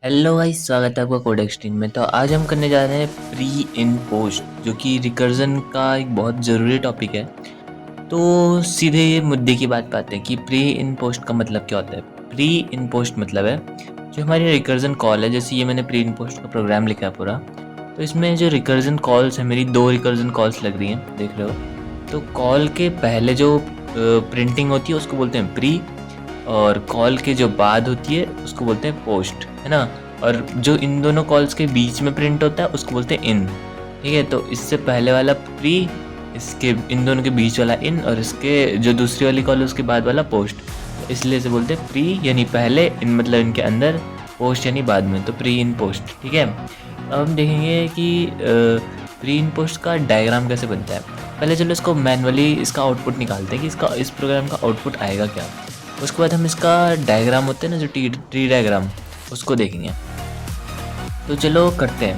Hello guys, स्वागत है आपका कोडेक्स टीम में। तो आज हम करने जा रहे हैं प्री इन पोस्ट, जो कि रिकर्जन का एक बहुत ज़रूरी टॉपिक है। तो सीधे मुद्दे की बात पाते हैं कि प्री इन पोस्ट का मतलब क्या होता है। प्री इन पोस्ट मतलब है जो हमारी रिकर्जन कॉल है। जैसे ये मैंने प्री इन पोस्ट का प्रोग्राम लिखा है पूरा, तो इसमें जो रिकर्जन कॉल्स है, मेरी 2 रिकर्जन कॉल्स लग रही हैं, देख रहे हो। तो कॉल के पहले जो प्रिंटिंग होती है उसको बोलते हैं प्री, और कॉल के जो बाद होती है उसको बोलते हैं पोस्ट, है ना। और जो इन दोनों कॉल्स के बीच में प्रिंट होता है उसको बोलते हैं इन। ठीक है, तो इससे पहले वाला प्री, इसके इन दोनों के बीच वाला इन, और इसके जो दूसरी वाली कॉल है उसके बाद वाला पोस्ट। तो इसलिए इसे बोलते हैं प्री यानी पहले, इन मतलब इनके अंदर, पोस्ट यानी बाद में। तो प्री इन पोस्ट। ठीक है, अब हम देखेंगे कि प्री इन पोस्ट का डायग्राम कैसे बनता है। पहले चलो इसको मैनुअली इसका आउटपुट निकालते हैं कि इसका इस प्रोग्राम का आउटपुट आएगा क्या। उसके बाद हम इसका डायग्राम होते हैं ना, जो ट्री डायग्राम, उसको देखेंगे। तो चलो करते हैं।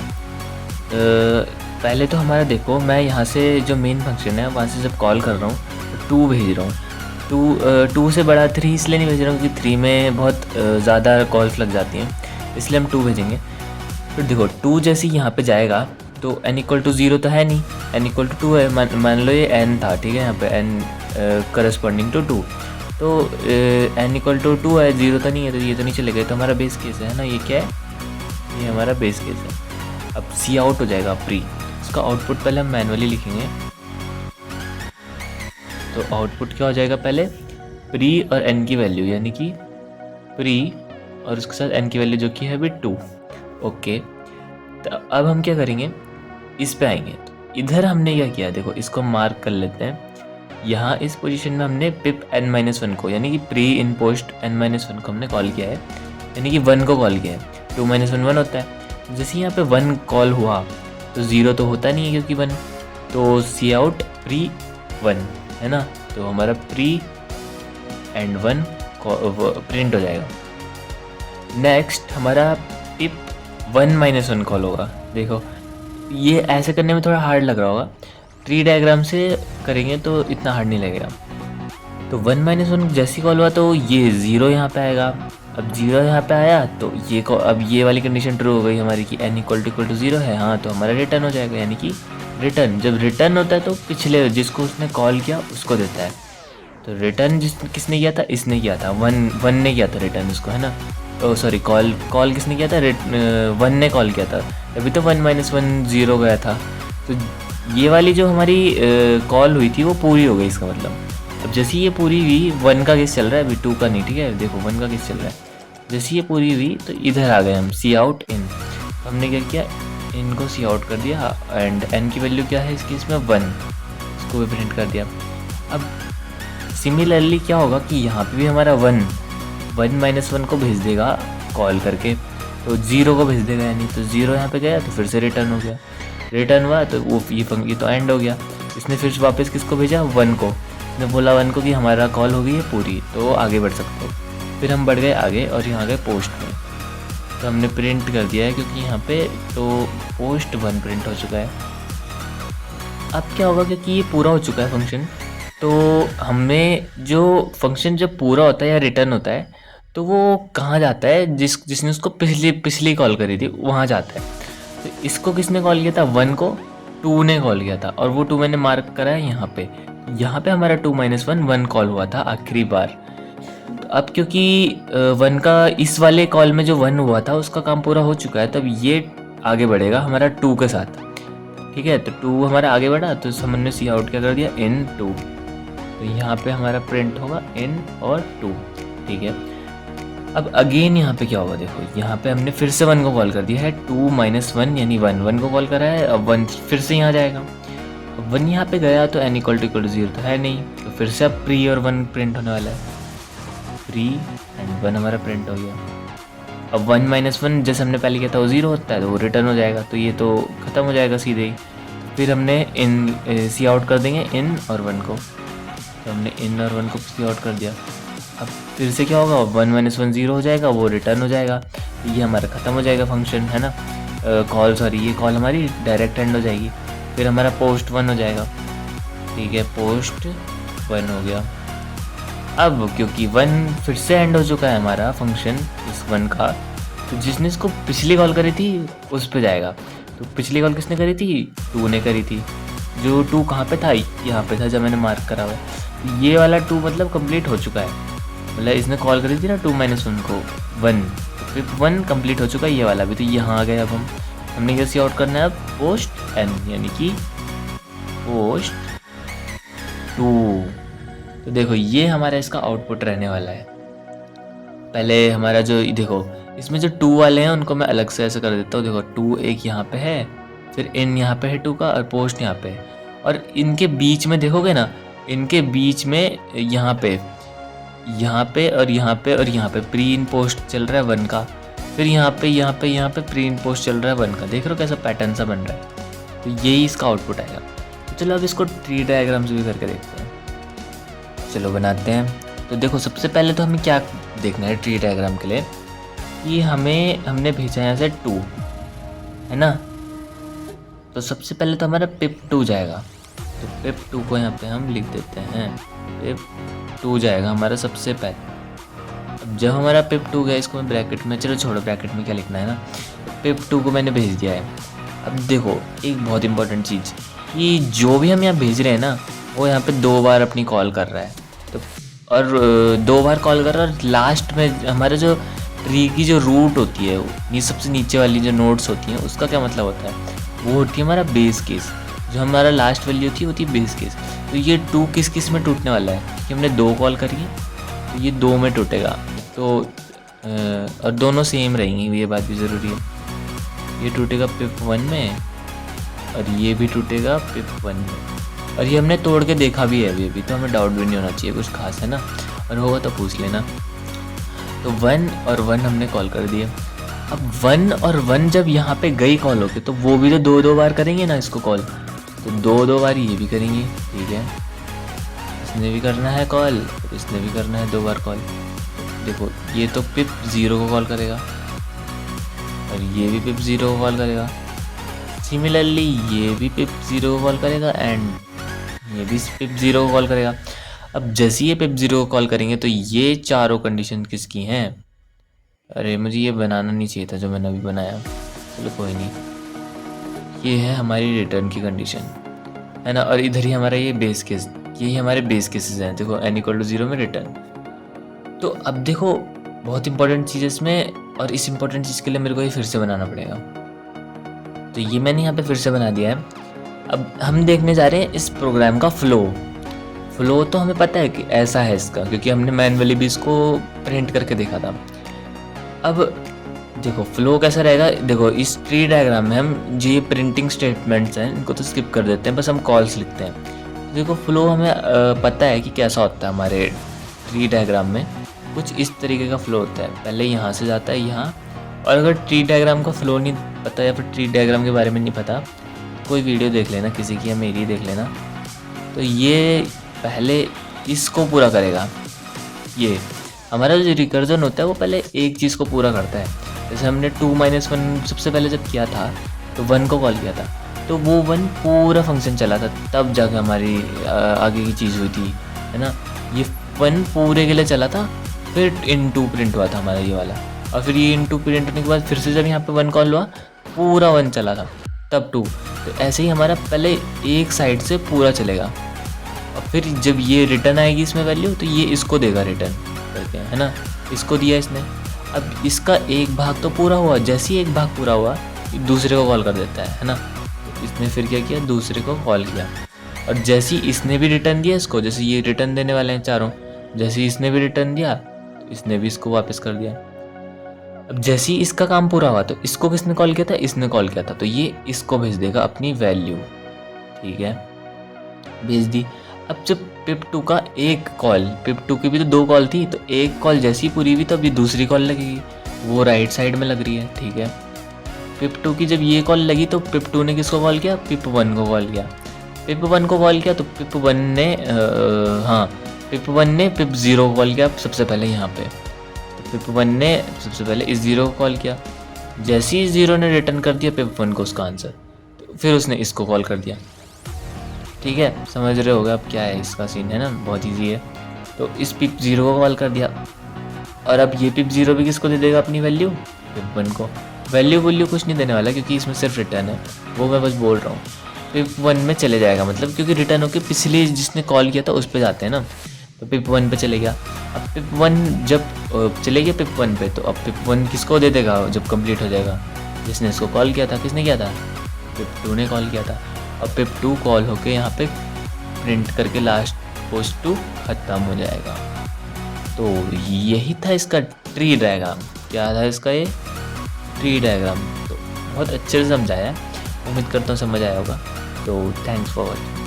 पहले तो हमारा देखो, मैं यहाँ से जो मेन फंक्शन है वहाँ से जब कॉल कर रहा हूँ तो 2 भेज रहा हूँ। 2 से बड़ा 3 इसलिए नहीं भेज रहा हूँ क्योंकि 3 में बहुत ज़्यादा कॉल्स लग जाती हैं, इसलिए हम 2 भेजेंगे। तो देखो 2 जैसे यहाँ पे जाएगा तो n=0 तो है नहीं, n=2 है। मान लो ये n था, ठीक है, यहाँ पे n करस्पॉन्डिंग टू 2, तो n=2 है, 0 तो नहीं है, तो ये तो नहीं चलेगा। तो हमारा बेस केस है ना, ये क्या है, ये हमारा बेस केस है। अब सी आउट हो जाएगा प्री, इसका आउटपुट पहले हम मैनुअली लिखेंगे। तो आउटपुट क्या हो जाएगा, पहले प्री और n की वैल्यू, यानी कि प्री और उसके साथ n की वैल्यू जो कि है अभी 2। ओके, तो अब हम क्या करेंगे, इस पे आएंगे। तो इधर हमने क्या किया, देखो इसको मार्क कर लेते हैं। यहाँ इस पोजीशन में हमने पिप n-1 को, यानी कि प्री इन पोस्ट n-1 को हमने कॉल किया है, यानी कि 1 को कॉल किया है। 2 - 1 होता है। जैसे यहाँ पे 1 कॉल हुआ तो 0 तो होता नहीं है क्योंकि 1, तो सी आउट प्री 1, है ना। तो हमारा प्री एंड 1 प्रिंट हो जाएगा। नेक्स्ट हमारा पिप 1-1 कॉल होगा। देखो ये ऐसे करने में थोड़ा हार्ड लग रहा होगा, ट्री डायग्राम से करेंगे तो इतना हार्ड नहीं लगेगा। तो 1-1 जैसी कॉल हुआ तो ये 0 यहाँ पे आएगा। अब 0 यहाँ पे आया तो ये अब ये वाली कंडीशन ट्रू हो गई हमारी कि n=0 है, हाँ, तो हमारा रिटर्न हो जाएगा। यानी कि रिटर्न, जब रिटर्न होता है तो पिछले जिसको उसने कॉल किया उसको देता है। तो रिटर्न किसने किया था, इसने किया था, 1 ने किया था रिटर्न उसको, है ना। ओ सॉरी, कॉल किसने किया था, 1 ने कॉल किया था, अभी तो 1-1 0 गया था। तो ये वाली जो हमारी कॉल हुई थी वो पूरी हो गई, इसका मतलब। अब जैसे ये पूरी हुई, 1 का केस चल रहा है अभी, 2 का नहीं, ठीक है। देखो 1 का केस चल रहा है, जैसे ये पूरी हुई तो इधर आ गए हम, सी आउट इन। हमने क्या किया, इन को सी आउट कर दिया, एंड एन की वैल्यू क्या है इस केस में, 1, इसको भी प्रिंट कर दिया। अब सिमिलरली क्या होगा कि यहाँ पे भी हमारा 1 को भेज देगा कॉल करके, तो 0 को भेज देगा, यानी तो 0 यहाँ पे गया तो फिर से रिटर्न हो गया। रिटर्न हुआ तो वो ये तो एंड हो गया। इसने फिर वापस किसको भेजा, 1 को। इसने बोला 1 को कि हमारा कॉल हो गई है पूरी, तो आगे बढ़ सकते हो। फिर हम बढ़ गए आगे और यहाँ गए पोस्ट में, तो हमने प्रिंट कर दिया है क्योंकि यहाँ पे तो पोस्ट 1 प्रिंट हो चुका है। अब क्या होगा, क्योंकि ये पूरा हो चुका है फंक्शन, तो हमें जो फंक्शन जब पूरा होता है या रिटर्न होता है तो वो कहाँ जाता है, जिसने उसको पिछली कॉल करी थी वहाँ जाता है। तो इसको किसने कॉल किया था, 1 को 2 ने कॉल किया था, और वो 2 मैंने मार्क करा है यहाँ पे। यहाँ पे हमारा 2-1 कॉल हुआ था आखिरी बार। तो अब क्योंकि 1 का इस वाले कॉल में जो 1 हुआ था उसका काम पूरा हो चुका है, तब ये आगे बढ़ेगा हमारा 2 के साथ। ठीक है, तो 2 हमारा आगे बढ़ा तो हमने सी आउट क्या कर दिया, इन 2। तो यहाँ पे हमारा प्रिंट होगा इन और 2। ठीक है, अब अगेन यहाँ पे क्या होगा, देखो यहाँ पे हमने फिर से 1 को कॉल कर दिया है, 2-1 यानी 1 को कॉल करा है। अब 1 फिर से यहाँ जाएगा, अब 1 यहाँ पे गया तो n=0 तो है नहीं, तो फिर से अब प्री और 1 प्रिंट होने वाला है। प्री एंड 1 हमारा प्रिंट हो गया। अब 1-1 जैसे हमने पहले किया था वो 0 होता है, तो वो रिटर्न हो जाएगा, तो ये तो ख़त्म हो जाएगा सीधे ही। फिर हमने इन सी आउट कर देंगे इन और 1 को, तो हमने इन और 1 को सी आउट कर दिया। अब फिर से क्या होगा, 1-1 0 हो जाएगा, वो रिटर्न हो जाएगा, ये हमारा ख़त्म हो जाएगा फंक्शन, है ना। कॉल सॉरी, ये कॉल हमारी डायरेक्ट एंड हो जाएगी। फिर हमारा पोस्ट 1 हो जाएगा, ठीक है, पोस्ट 1 हो गया। अब क्योंकि 1 फिर से एंड हो चुका है हमारा फंक्शन इस 1 का, तो जिसने इसको पिछली कॉल करी थी उस पे जाएगा। तो पिछली कॉल किसने करी थी? 2 ने करी थी। जो 2 कहाँ पे था? यहाँ पे था जब मैंने मार्क करा हुआ है। ये वाला 2 मतलब कंप्लीट हो चुका है, मतलब इसने कॉल करी थी ना 2 - 1 को 1, तो पिप 1 कंप्लीट हो चुका है ये वाला भी। तो यहाँ आ गए। अब हमने कैसे आउट करना है? अब पोस्ट n, यानी कि पोस्ट 2। तो देखो ये हमारा इसका आउटपुट रहने वाला है। पहले हमारा जो देखो इसमें जो 2 वाले हैं उनको मैं अलग से ऐसे कर देता हूँ। देखो 2 एक यहाँ पे है, फिर n यहाँ पे है 2 का, और पोस्ट यहाँ पे है। और इनके बीच में देखोगे ना, इनके बीच में यहाँ पे और यहाँ पे और यहाँ पे प्री इन पोस्ट चल रहा है 1 का, फिर यहाँ पे प्री इन पोस्ट चल रहा है 1 का। देख रहे हो कैसा पैटर्न सा बन रहा है? तो यही इसका आउटपुट आएगा। तो चलो अब इसको ट्री डायग्राम से भी करके देखते हैं। चलो बनाते हैं। तो देखो सबसे पहले तो हमें क्या देखना है ट्री डायग्राम के लिए, कि हमने भेजा है यहाँ से 2, है ना। तो सबसे पहले तो हमारा पिप 2 जाएगा। तो पिप 2 को यहाँ पे हम लिख देते हैं, पिप 2 जाएगा हमारा सबसे पहले। अब जब हमारा पिप 2 गया, इसको मैं ब्रैकेट में, चलो छोड़ो ब्रैकेट में क्या लिखना है ना, पिप 2 को मैंने भेज दिया है। अब देखो एक बहुत इंपॉर्टेंट चीज़, कि जो भी हम यहाँ भेज रहे हैं ना, वो यहाँ पे 2 बार अपनी कॉल कर रहा है। तो और 2 बार कॉल कर रहा है, और लास्ट में हमारे जो ट्री की जो रूट होती है, ये सबसे नीचे वाली जो नोड्स होती हैं, उसका क्या मतलब होता है? वो होती है हमारा बेस केस। जो हमारा लास्ट वैल्यू होती है बेस केस। तो ये 2 किस किस में टूटने वाला है? कि हमने 2 कॉल करी है, तो ये 2 में टूटेगा। तो और दोनों सेम रहेंगी, ये बात भी ज़रूरी है। ये टूटेगा पिप 1 में, और ये भी टूटेगा पिप 1 में। और ये हमने तोड़ के देखा भी है अभी, तो हमें डाउट भी नहीं होना चाहिए कुछ खास, है ना। और होगा तो पूछ लेना। तो 1 और 1 हमने कॉल कर दिया। अब 1 और 1 जब यहाँ पे गई कॉल होके, तो वो भी तो 2-2 बार करेंगे ना इसको कॉल। तो 2-2 बार ये भी करेंगे, ठीक है। इसने भी करना है कॉल, और इसने भी करना है 2 बार कॉल। देखो ये तो पिप 0 को कॉल करेगा, और ये भी पिप 0 को कॉल करेगा। सिमिलरली ये भी पिप 0 को कॉल करेगा, एंड ये भी पिप 0 को कॉल करेगा। अब जैसे ये पिप 0 को कॉल करेंगे, तो ये चारों कंडीशन किसकी हैं? अरे मुझे ये बनाना नहीं चाहिए था जो मैंने अभी बनाया, चलो कोई नहीं। ये है हमारी रिटर्न की कंडीशन, है ना। और इधर ही हमारा ये बेस केस, यही हमारे बेस केसेस हैं। देखो n = 0 में रिटर्न। तो अब देखो बहुत इंपॉर्टेंट चीज़ इसमें, और इस इंपॉर्टेंट चीज़ के लिए मेरे को ये फिर से बनाना पड़ेगा। तो ये मैंने यहाँ पे फिर से बना दिया है। अब हम देखने जा रहे हैं इस प्रोग्राम का फ्लो तो हमें पता है कि ऐसा है इसका, क्योंकि हमने मैनुअली भी इसको प्रिंट करके देखा था। अब देखो फ्लो कैसा रहेगा। देखो इस ट्री डायग्राम में हम जो ये प्रिंटिंग स्टेटमेंट्स हैं इनको तो स्किप कर देते हैं, बस हम कॉल्स लिखते हैं। देखो फ्लो हमें पता है कि कैसा होता है। हमारे ट्री डायग्राम में कुछ इस तरीके का फ्लो होता है। पहले यहाँ से जाता है यहाँ, और अगर ट्री डायग्राम का फ्लो नहीं पता या फिर ट्री डायग्राम के बारे में नहीं पता, कोई वीडियो देख लेना किसी की या मेरी देख लेना। तो ये पहले इसको पूरा करेगा। ये हमारा जो रिकर्जन होता है वो पहले एक चीज़ को पूरा करता है। जैसे हमने 2 - 1 सबसे पहले जब किया था, तो 1 को कॉल किया था, तो वो 1 पूरा फंक्शन चला था, तब जाके हमारी आगे की चीज़ हुई थी, है ना। ये 1 पूरे के लिए चला था, फिर इन2 प्रिंट हुआ था हमारा ये वाला, और फिर ये इन2 प्रिंट होने के बाद फिर से जब यहाँ पे 1 कॉल हुआ, पूरा 1 चला था, तब 2। तो ऐसे ही हमारा पहले एक साइड से पूरा चलेगा, और फिर जब ये रिटर्न आएगी इसमें वैल्यू, तो ये इसको देगा रिटर्न करके, है ना। इसको दिया इसने। अब इसका एक भाग तो पूरा हुआ, जैसे ही एक भाग पूरा हुआ दूसरे को कॉल कर देता है ना। तो इसने फिर क्या किया, दूसरे को कॉल किया, और जैसे ही इसने भी रिटर्न दिया इसको, जैसे ये रिटर्न देने वाले हैं चारों, जैसे ही इसने भी रिटर्न दिया तो इसने भी इसको वापस कर दिया। अब जैसे ही इसका काम पूरा हुआ, तो इसको किसने कॉल किया था, इसने कॉल किया था, तो ये इसको भेज देगा अपनी वैल्यू, ठीक है, भेज दी। अब जब पिप 2 का एक कॉल, पिप 2 की भी तो 2 कॉल थी, तो एक कॉल जैसी पूरी हुई तो अभी दूसरी कॉल लगेगी, वो राइट साइड में लग रही है, ठीक है। पिप 2 की जब ये कॉल लगी, तो पिप 2 ने किसको कॉल किया, पिप 1 को कॉल किया। पिप 1 को कॉल किया, तो पिप 1 ने पिप 1 ने पिप 0 को कॉल किया सबसे पहले यहाँ पे। तो पिप 1 ने सबसे पहले इस 0 को कॉल किया, जैसे ही 0 ने रिटर्न कर दिया पिप 1 को उसका आंसर, तो फिर उसने इसको कॉल कर दिया, ठीक है। समझ रहे होगा अब क्या है इसका सीन, है ना, बहुत ईजी है। तो इस पिप 0 को कॉल कर दिया, और अब ये पिप 0 भी किसको दे देगा अपनी वैल्यू, पिप 1 को। वैल्यू कुछ नहीं देने वाला क्योंकि इसमें सिर्फ रिटर्न है, वो मैं बस बोल रहा हूँ। पिप 1 में चले जाएगा, मतलब क्योंकि रिटर्न होकर पिछले जिसने कॉल किया था उस पर जाते हैं ना, तो पिप 1 पे चले गया। अब पिप 1 जब चले गए पिप 1 पे, तो अब पिप 1 किसको दे देगा जब कंप्लीट हो जाएगा? जिसने इसको कॉल किया था। किसने किया था? पिप 2 ने कॉल किया था। अब पिप 2 कॉल होके यहाँ पे प्रिंट करके लास्ट पोस्ट 2 ख़त्म हो जाएगा। तो यही था इसका ट्री डायग्राम। क्या था इसका ये ट्री डायग्राम? तो बहुत अच्छे से समझाया है, उम्मीद करता हूँ समझ आया होगा। तो थैंक्स फॉर वॉचिंग।